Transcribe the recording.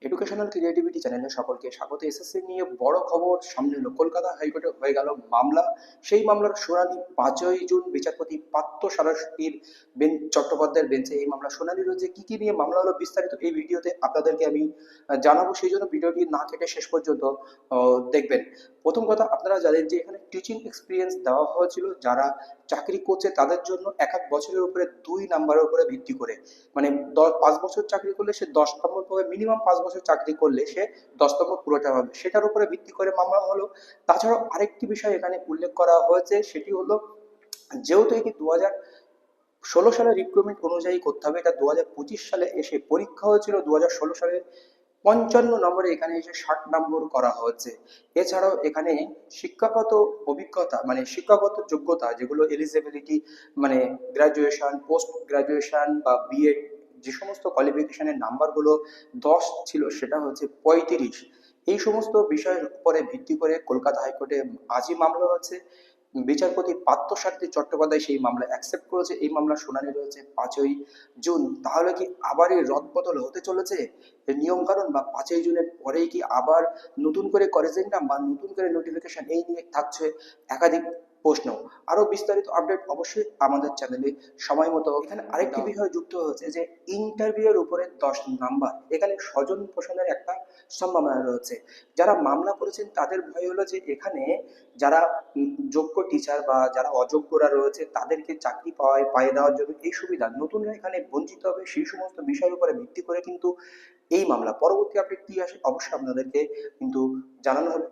Educational creativity চ্যানেলে সকলকে স্বাগত। এসএসসি নিয়ে বড় খবর সামনে এলো। কলকাতা হাইকোর্টে হয়ে গেল মামলা। সেই মামলার শুনানি 5ই জুন বিচারপতি পার্থ সারথীর চট্টোপাধ্যায়ের বেঞ্চে এই মামলা শুনানি রয়েছে। কি কি নিয়ে মামলা হলো বিস্তারিত এই ভিডিওতে আপনাদেরকে আমি জানাবো, সেই জন্য ভিডিওটি না কেটে শেষ পর্যন্ত দেখবেন। প্রথম কথা, আপনারা জানেন যে এখানে টিচিং এক্সপিরিয়েন্স দেওয়া হয়েছিল যারা চাকরি করছে তাদের জন্য এক এক বছরের উপরে 2 নাম্বারের উপরে ভিত্তি করে, মানে 5 বছর চাকরি করলে সে 10 নম্বর পাবে, মিনিমাম 5 বছর চাকরি করলে সে 10 নম্বর পুরোটা পাবে, সেটার উপরে ভিত্তি করে মামলা হলো। তাছাড়াও আরেকটি বিষয় এখানে উল্লেখ করা হয়েছে, সেটি হলো যেহেতু এটি 2016 সালে রিক্রুটমেন্ট অনুযায়ী করতে হবে, এটা 2025 সালে এসে পরীক্ষা হয়েছিল 2016 সালে 55 নম্বরে, এখানে এসে 60 নম্বর করা হয়েছে। এছাড়াও এখানে শিক্ষাগত অভিজ্ঞতা মানে শিক্ষাগত যোগ্যতা যেগুলো এলিজিবিলিটি, মানে গ্রাজুয়েশন, পোস্ট গ্রাজুয়েশন বা বিএড, যে সমস্ত কোয়ালিফিকেশনের নাম্বারগুলো 10 ছিল সেটা হচ্ছে 35। এই সমস্ত বিষয়ের উপরে ভিত্তি করে কলকাতা হাইকোর্টে আজই মামলা হচ্ছে। বিচারপতি পার্থ সারথী চট্টোপাধ্যায় সেই মামলা অ্যাকসেপ্ট করেছে। এই মামলার শুনানি রয়েছে 5ই জুন। তাহলে কি আবার এই রদবদল হতে চলেছে এর নিয়ম কানুন, বা 5ই জুনের পরেই কি আবার নতুন করে করেজেন্ডাম বা নতুন করে নোটিফিকেশন, এই নিয়ে থাকছে একাধিক প্রশ্ন। আরো বিস্তারিত আপডেট অবশ্যই আমাদের চ্যানেলে সময় মতো। এখানে আরেকটি বিষয় যুক্ত হয়েছে যে ইন্টারভিউ এর উপরে 10 নাম্বার, এখানে স্বজন পোষণের একটা সম্ভাবনা রয়েছে। যারা মামলা করেছেন তাদের ভয় হলো যে এখানে যারা যোগ্য টিচার বা যারা অযোগ্যরা রয়েছে তাদেরকে চাকরি পাইয়ে দেওয়ার জন্য এই সুবিধা নতুনরা এখানে বঞ্চিত হবে, সেই সমস্ত বিষয়ের উপরে ভিত্তি করে কিন্তু এই মামলা। পরবর্তী আপডেট কি আসে অবশ্যই আপনাদেরকে কিন্তু জানানো হবে।